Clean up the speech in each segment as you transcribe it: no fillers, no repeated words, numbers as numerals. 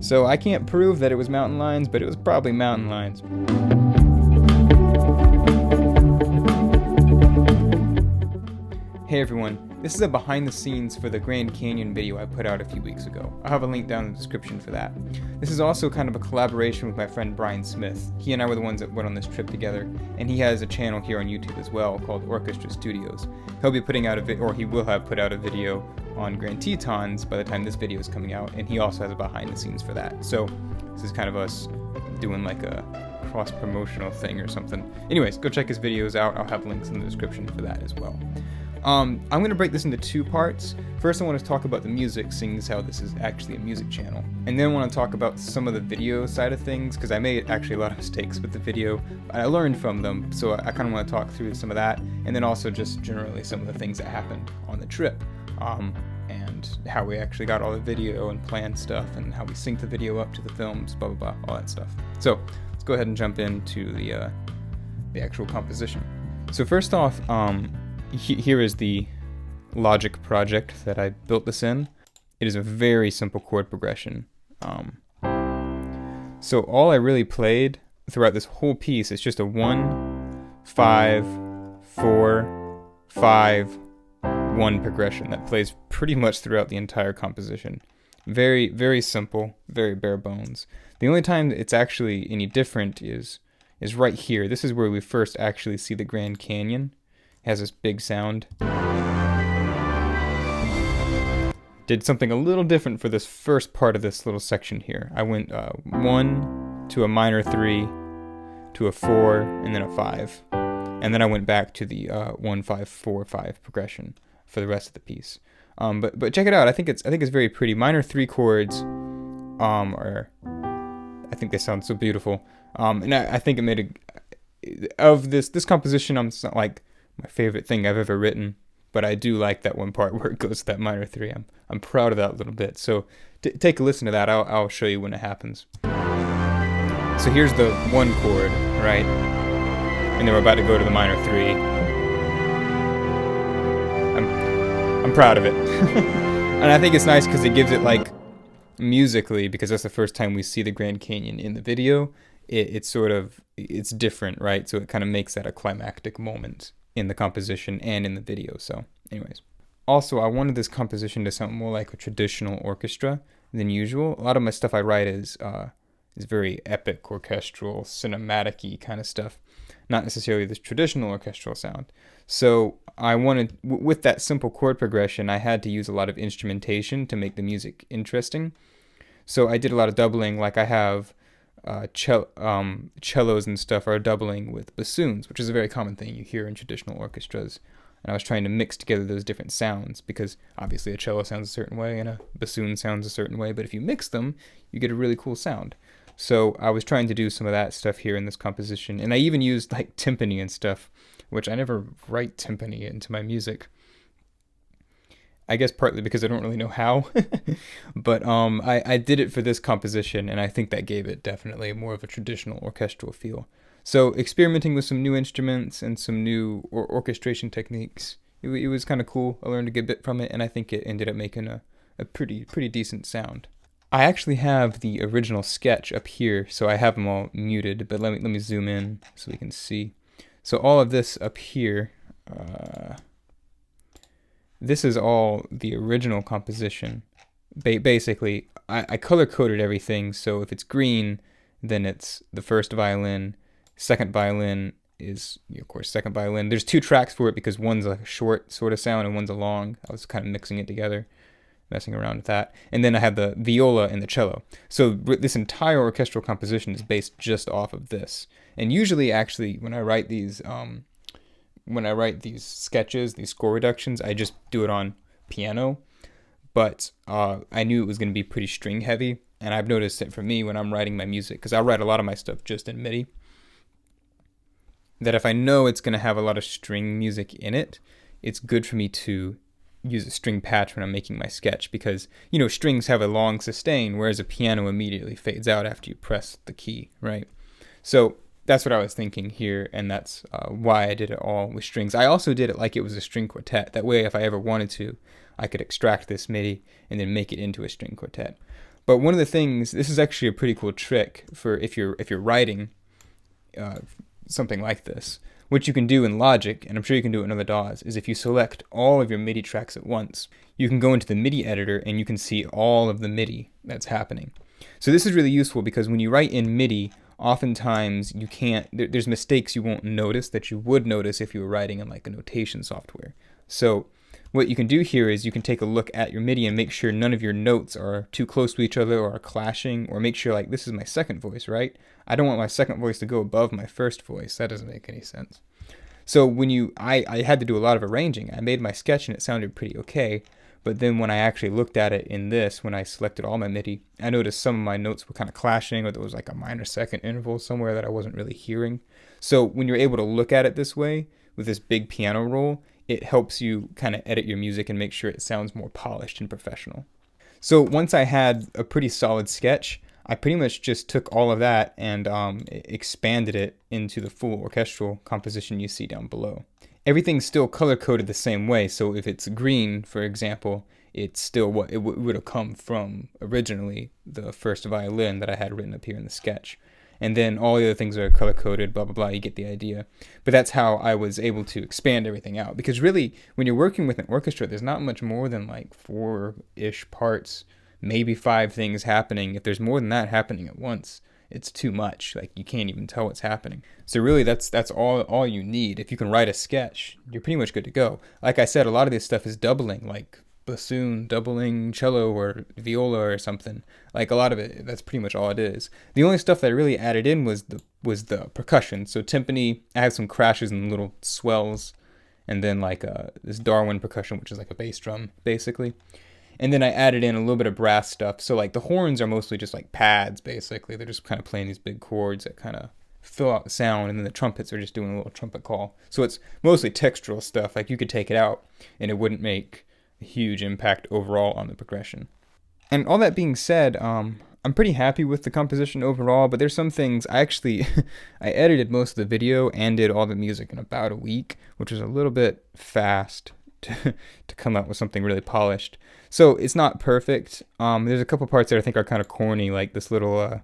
So I can't prove that it was mountain lions, but it was probably mountain lions. Hey everyone, this is a behind the scenes for the Grand Canyon video I put out a few weeks ago. I'll have a link down in the description for that. This is also kind of a collaboration with my friend Brian Smith. He and I were the ones that went on this trip together, and he has a channel here on YouTube as well called Orchestra Studios. He'll be putting out he will have put out a video on Grand Tetons by the time this video is coming out, and he also has a behind the scenes for that. So this is kind of us doing like a cross-promotional thing or something. Anyways, go check his videos out. I'll have links in the description for that as well. I'm going to break this into two parts. First, I want to talk about the music, seeing as how this is actually a music channel. And then I want to talk about some of the video side of things, because I made actually a lot of mistakes with the video, but I learned from them, so I kind of want to talk through some of that, and then also just generally some of the things that happened on the trip, and how we actually got all the video and planned stuff, and how we synced the video up to the films, blah, blah, blah, all that stuff. So let's go ahead and jump into the actual composition. So first off, here is the Logic project that I built this in. It is a very simple chord progression. So all I really played throughout this whole piece is just a 1, 5, 4, 5, 1 progression that plays pretty much throughout the entire composition. Very, very simple, very bare bones. The only time it's actually any different is right here. This is where we first actually see the Grand Canyon. It has this big sound. Did something a little different for this first part of this little section here. I went 1 to a minor 3 to a 4 and then a 5. And then I went back to the 1, 5, 4, 5 progression for the rest of the piece. But check it out. I think it's very pretty. Minor 3 chords I think they sound so beautiful. And I think it made of this composition, it's not like my favorite thing I've ever written, but I do like that one part where it goes to that minor 3. I'm proud of that little bit. So take a listen to that. I'll show you when it happens. So here's the 1 chord, right? And then we're about to go to the minor 3. I'm proud of it. And I think it's nice because it gives it like musically, because that's the first time we see the Grand Canyon in the video. It's different, right? So it kind of makes that a climactic moment in the composition and in the video. So anyways, also I wanted this composition to sound more like a traditional orchestra than usual. A lot of my stuff I write is very epic, orchestral, cinematic-y kind of stuff, not necessarily this traditional orchestral sound. So I wanted, with that simple chord progression, I had to use a lot of instrumentation to make the music interesting. So I did a lot of doubling, like I have cellos and stuff are doubling with bassoons, which is a very common thing you hear in traditional orchestras. And I was trying to mix together those different sounds, because obviously a cello sounds a certain way and a bassoon sounds a certain way, but if you mix them, you get a really cool sound. So I was trying to do some of that stuff here in this composition, and I even used like timpani and stuff, which I never write timpani into my music. I guess partly because I don't really know how, but I did it for this composition, and I think that gave it definitely more of a traditional orchestral feel. So experimenting with some new instruments and some new orchestration techniques, it was kind of cool. I learned a good bit from it, and I think it ended up making a pretty decent sound. I actually have the original sketch up here, so I have them all muted, but let me zoom in so we can see. So all of this up here, this is all the original composition. Basically, I color-coded everything, so if it's green, then it's the first violin. Second violin is, of course, second violin. There's 2 tracks for it because one's like a short sort of sound and one's a long. I was kind of mixing it together, messing around with that. And then I have the viola and the cello. So this entire orchestral composition is based just off of this. And usually, actually, when I write these sketches, these score reductions, I just do it on piano. But I knew it was going to be pretty string heavy, and I've noticed that for me when I'm writing my music, because I write a lot of my stuff just in MIDI, that if I know it's going to have a lot of string music in it, it's good for me to use a string patch when I'm making my sketch, because, you know, strings have a long sustain, whereas a piano immediately fades out after you press the key, right? So that's what I was thinking here, and that's why I did it all with strings. I also did it like it was a string quartet. That way, if I ever wanted to, I could extract this MIDI and then make it into a string quartet. But one of the things, this is actually a pretty cool trick for if you're writing uh, something like this. What you can do in Logic, and I'm sure you can do it in other DAWs, is if you select all of your MIDI tracks at once, you can go into the MIDI editor and you can see all of the MIDI that's happening. So this is really useful because when you write in MIDI, oftentimes you can't, there's mistakes you won't notice that you would notice if you were writing in like a notation software. So what you can do here is you can take a look at your MIDI and make sure none of your notes are too close to each other or are clashing, or make sure like this is my second voice, right? I don't want my second voice to go above my first voice. That doesn't make any sense. So when I had to do a lot of arranging. I made my sketch and it sounded pretty okay, but then when I actually looked at it in this, when I selected all my MIDI, I noticed some of my notes were kind of clashing, or there was like a minor second interval somewhere that I wasn't really hearing. So when you're able to look at it this way, with this big piano roll, it helps you kind of edit your music and make sure it sounds more polished and professional. So once I had a pretty solid sketch, I pretty much just took all of that and expanded it into the full orchestral composition you see down below. Everything's still color-coded the same way, so if it's green, for example, it's still what it would have come from originally, the first violin that I had written up here in the sketch. And then all the other things are color-coded, blah, blah, blah, you get the idea. But that's how I was able to expand everything out. Because really, when you're working with an orchestra, there's not much more than like 4-ish parts, maybe 5 things happening. If there's more than that happening at once, it's too much. Like, you can't even tell what's happening. So really, that's all you need. If you can write a sketch, you're pretty much good to go. Like I said, a lot of this stuff is doubling, like bassoon doubling cello or viola or something. Like a lot of it, that's pretty much all it is. The only stuff that I really added in was the percussion. So timpani, I have some crashes and little swells, and then like this Darwin percussion, which is like a bass drum basically. And then I added in a little bit of brass stuff. So like the horns are mostly just like pads basically. They're just kind of playing these big chords that kind of fill out the sound, and then the trumpets are just doing a little trumpet call. So it's mostly textural stuff. Like you could take it out and it wouldn't make a huge impact overall on the progression. And all that being said, I'm pretty happy with the composition overall, but there's some things I actually I edited most of the video and did all the music in about a week, which was a little bit fast to come out with something really polished. So it's not perfect. There's a couple parts that I think are kind of corny, like this little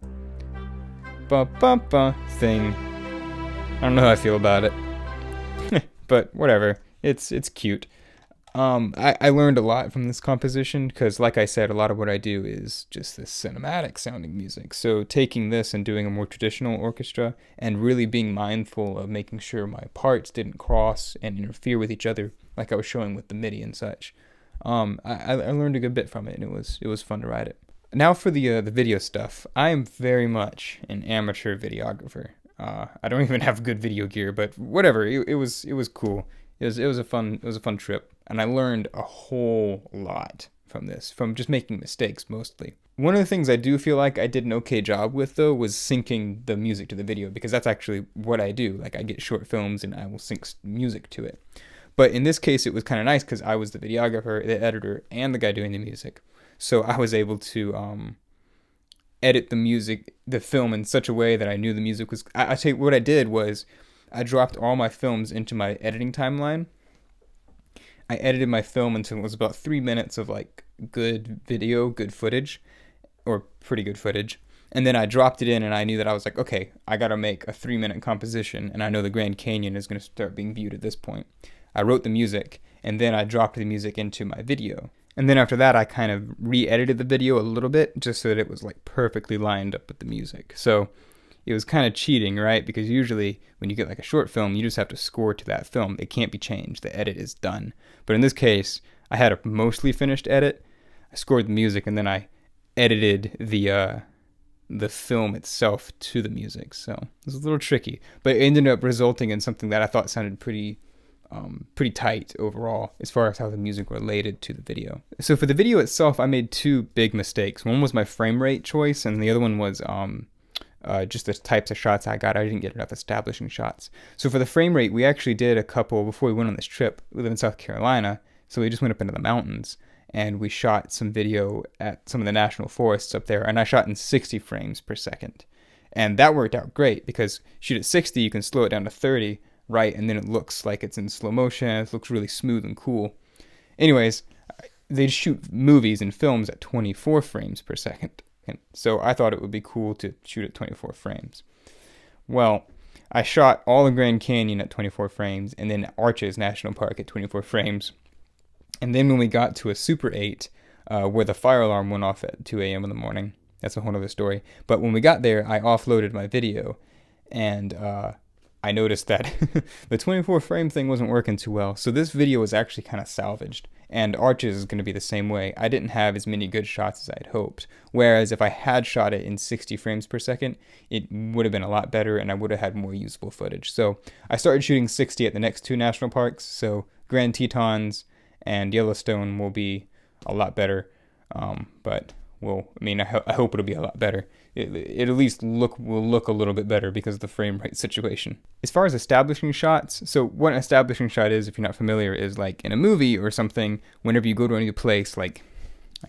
ba ba ba thing. I don't know how I feel about it, but whatever. It's cute. I learned a lot from this composition because, like I said, a lot of what I do is just this cinematic sounding music. So taking this and doing a more traditional orchestra and really being mindful of making sure my parts didn't cross and interfere with each other, like I was showing with the MIDI and such. I learned a good bit from it, and it was fun to write it. Now for the video stuff. I am very much an amateur videographer. I don't even have good video gear, but whatever. It was cool. It was a fun trip, and I learned a whole lot from this, from just making mistakes mostly. One of the things I do feel like I did an okay job with, though, was syncing the music to the video, because that's actually what I do. Like, I get short films and I will sync music to it. But in this case, it was kind of nice because I was the videographer, the editor, and the guy doing the music. So I was able to edit the film in such a way that I knew the music was... I tell you, what I did was I dropped all my films into my editing timeline. I edited my film until it was about 3 minutes of like good video, good footage, or pretty good footage. And then I dropped it in, and I knew that I was like, okay, I got to make a 3-minute composition, and I know the Grand Canyon is going to start being viewed at this point. I wrote the music, and then I dropped the music into my video. And then after that, I kind of re-edited the video a little bit, just so that it was like perfectly lined up with the music. So it was kind of cheating, right? Because usually when you get like a short film, you just have to score to that film. It can't be changed. The edit is done. But in this case, I had a mostly finished edit. I scored the music, and then I edited the film itself to the music. So it was a little tricky, but it ended up resulting in something that I thought sounded pretty tight overall as far as how the music related to the video. So for the video itself, I made 2 big mistakes. One was my frame rate choice, and the other one was just the types of shots I got. I didn't get enough establishing shots. So for the frame rate, we actually did a couple before we went on this trip. We live in South Carolina, so we just went up into the mountains, and we shot some video at some of the national forests up there, and I shot in 60 frames per second. And that worked out great, because shoot at 60, you can slow it down to 30, right, and then it looks like it's in slow motion. It looks really smooth and cool. Anyways, they shoot movies and films at 24 frames per second. second. So I thought it would be cool to shoot at 24 frames. Well, I shot all of Grand Canyon at 24 frames, and then Arches National Park at 24 frames. And then when we got to a Super 8, where the fire alarm went off at 2 a.m. in the morning, that's a whole other story. But when we got there, I offloaded my video, and I noticed that the 24 frame thing wasn't working too well. So this video was actually kind of salvaged. And Arches is going to be the same way. I didn't have as many good shots as I'd hoped. Whereas if I had shot it in 60 frames per second, it would have been a lot better and I would have had more usable footage. So I started shooting 60 at the next two national parks. So Grand Tetons and Yellowstone will be a lot better. But I hope it'll be a lot better. It at least will look a little bit better because of the frame rate situation. As far as establishing shots, so what an establishing shot is, if you're not familiar, is like in a movie or something, whenever you go to a new place, like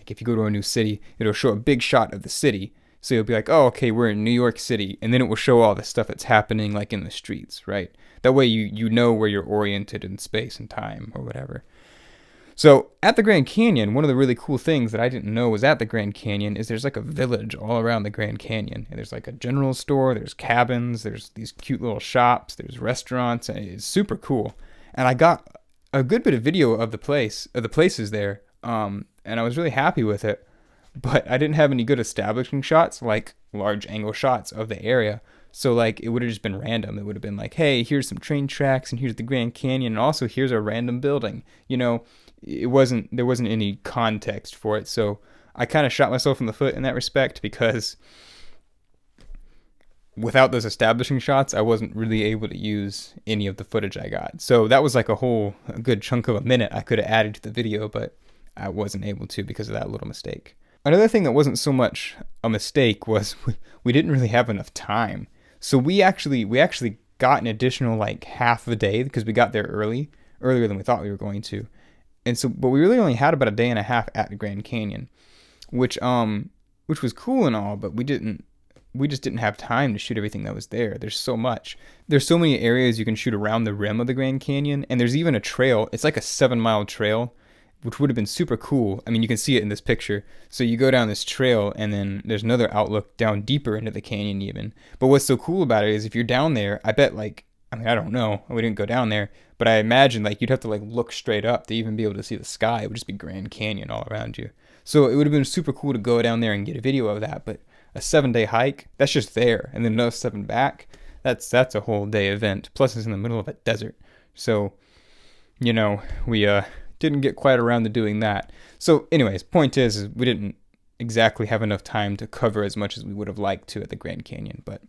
if you go to a new city, it'll show a big shot of the city. So you'll be like, oh, okay, we're in New York City. And then it will show all the stuff that's happening like in the streets, right? That way you know where you're oriented in space and time or whatever. So at the Grand Canyon, one of the really cool things that I didn't know was at the Grand Canyon is there's like a village all around the Grand Canyon. And there's like a general store, there's cabins, there's these cute little shops, there's restaurants, and it's super cool. And I got a good bit of video of the places there, and I was really happy with it. But I didn't have any good establishing shots, like large angle shots of the area. So like it would have just been random. It would have been like, hey, here's some train tracks, and here's the Grand Canyon, and also here's a random building. There wasn't any context for it, so I kind of shot myself in the foot in that respect, because without those establishing shots, I wasn't really able to use any of the footage I got. So that was like a good chunk of a minute I could have added to the video, but I wasn't able to because of that little mistake. Another thing that wasn't so much a mistake was we didn't really have enough time. So we actually got an additional like half a day because we got there earlier than we thought we were going to. And so, but we really only had about a day and a half at the Grand Canyon, which was cool and all, but we just didn't have time to shoot everything that was there. There's so much. There's so many areas you can shoot around the rim of the Grand Canyon, and there's even a trail. It's like a 7-mile trail, which would have been super cool. I mean, you can see it in this picture. So you go down this trail, and then there's another outlook down deeper into the canyon even. But what's so cool about it is if you're down there, I bet I don't know. We didn't go down there, but I imagine you'd have to look straight up to even be able to see the sky. It would just be Grand Canyon all around you. So it would have been super cool to go down there and get a video of that. But a 7-day hike, that's just there, and then another 7 back. That's a whole day event. Plus, it's in the middle of a desert. So, we didn't get quite around to doing that. So, anyways, point is we didn't exactly have enough time to cover as much as we would have liked to at the Grand Canyon, but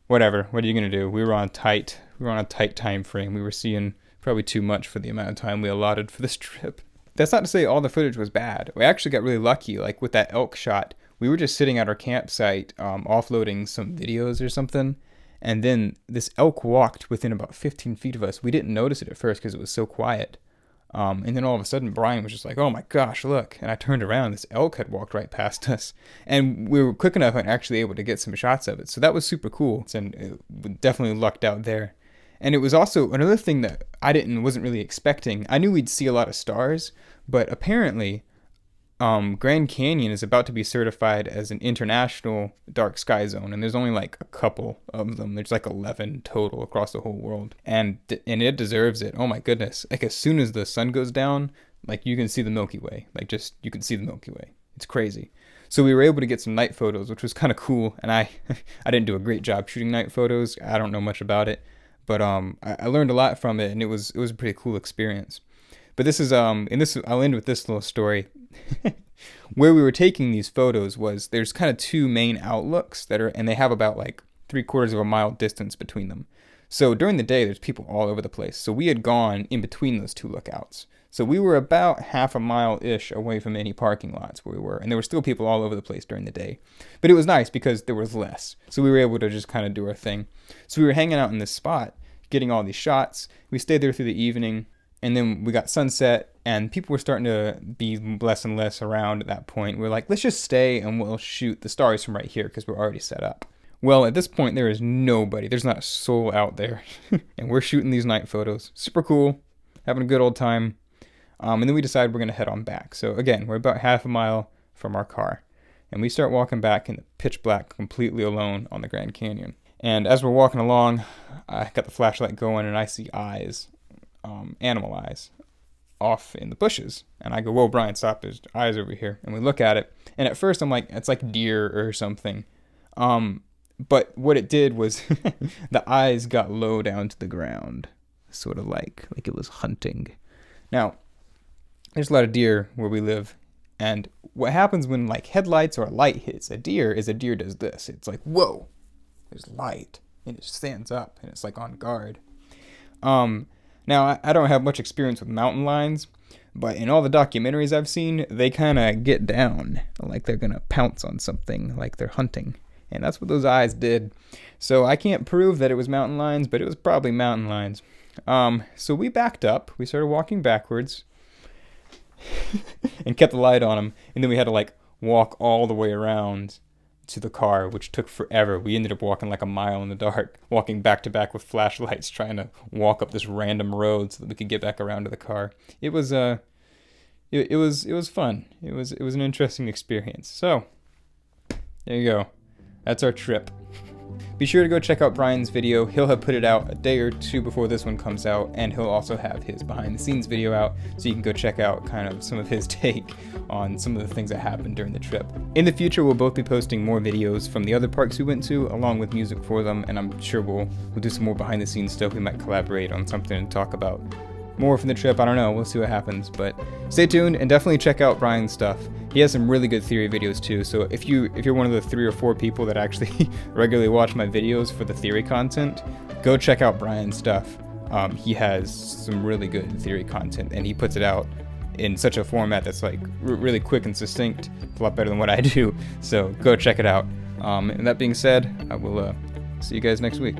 whatever. What are you gonna do? We were on a tight time frame. We were seeing probably too much for the amount of time we allotted for this trip. That's not to say all the footage was bad. We actually got really lucky. Like with that elk shot, we were just sitting at our campsite, offloading some videos or something, and then this elk walked within about 15 feet of us. We didn't notice it at first because it was so quiet. And then all of a sudden, Brian was just like, oh my gosh, look. And I turned around, this elk had walked right past us. And we were quick enough and actually able to get some shots of it. So that was super cool. And it definitely lucked out there. And it was also another thing that I wasn't really expecting. I knew we'd see a lot of stars, but apparently Grand Canyon is about to be certified as an international dark sky zone, and there's only a couple of them. There's 11 total across the whole world, and it deserves it. Oh my goodness! As soon as the sun goes down, you can see the Milky Way. You can see the Milky Way. It's crazy. So we were able to get some night photos, which was kind of cool. And I didn't do a great job shooting night photos. I don't know much about it, but I learned a lot from it, and it was a pretty cool experience. But this is I'll end with this little story. Where we were taking these photos there's kind of two main outlooks and they have about 3/4 of a mile distance between them. So during the day, there's people all over the place. So we had gone in between those two lookouts. So we were about half a mile-ish away from any parking lots where we were. And there were still people all over the place during the day. But it was nice because there was less. So we were able to just kind of do our thing. So we were hanging out in this spot, getting all these shots. We stayed there through the evening. And then we got sunset, and people were starting to be less and less around at that point. We were like, let's just stay, and we'll shoot the stars from right here because we're already set up. Well, at this point, there is nobody. There's not a soul out there. And we're shooting these night photos. Super cool. Having a good old time. And then we decided we're going to head on back. So again, we're about half a mile from our car. And we start walking back in the pitch black, completely alone on the Grand Canyon. And as we're walking along, I got the flashlight going and I see eyes, animal eyes, off in the bushes. And I go, whoa, Brian, stop, there's eyes over here. And we look at it. And at first I'm like, it's like deer or something. But what it did was the eyes got low down to the ground, sort of like it was hunting. Now, there's a lot of deer where we live. And what happens when like headlights or a light hits a deer is a deer does this. It's like, whoa, there's light. And it stands up and it's like on guard. Now, I don't have much experience with mountain lions, but in all the documentaries I've seen, they kind of get down like they're going to pounce on something, like they're hunting. And that's what those eyes did. So I can't prove that it was mountain lions, but it was probably mountain lions. So we backed up. We started walking backwards and kept the light on them. And then we had to like walk all the way around to the car, which took forever. We ended up walking like a mile in the dark, walking back to back with flashlights, trying to walk up this random road so that we could get back around to the car. It was it was fun. It was an interesting experience. So there you go. That's our trip. Be sure to go check out Brian's video. He'll have put it out a day or two before this one comes out, and he'll also have his behind the scenes video out, so you can go check out kind of some of his take on some of the things that happened during the trip. In the future, we'll both be posting more videos from the other parks we went to, along with music for them, and I'm sure we'll do some more behind the scenes stuff. We might collaborate on something and talk about more from the trip. I don't know. We'll see what happens, but stay tuned and definitely check out Brian's stuff. He has some really good theory videos too. So if you're one of the 3 or 4 people that actually regularly watch my videos for the theory content, go check out Brian's stuff. He has some really good theory content, and he puts it out in such a format that's like really quick and succinct. It's a lot better than what I do. So go check it out. And that being said, I will see you guys next week.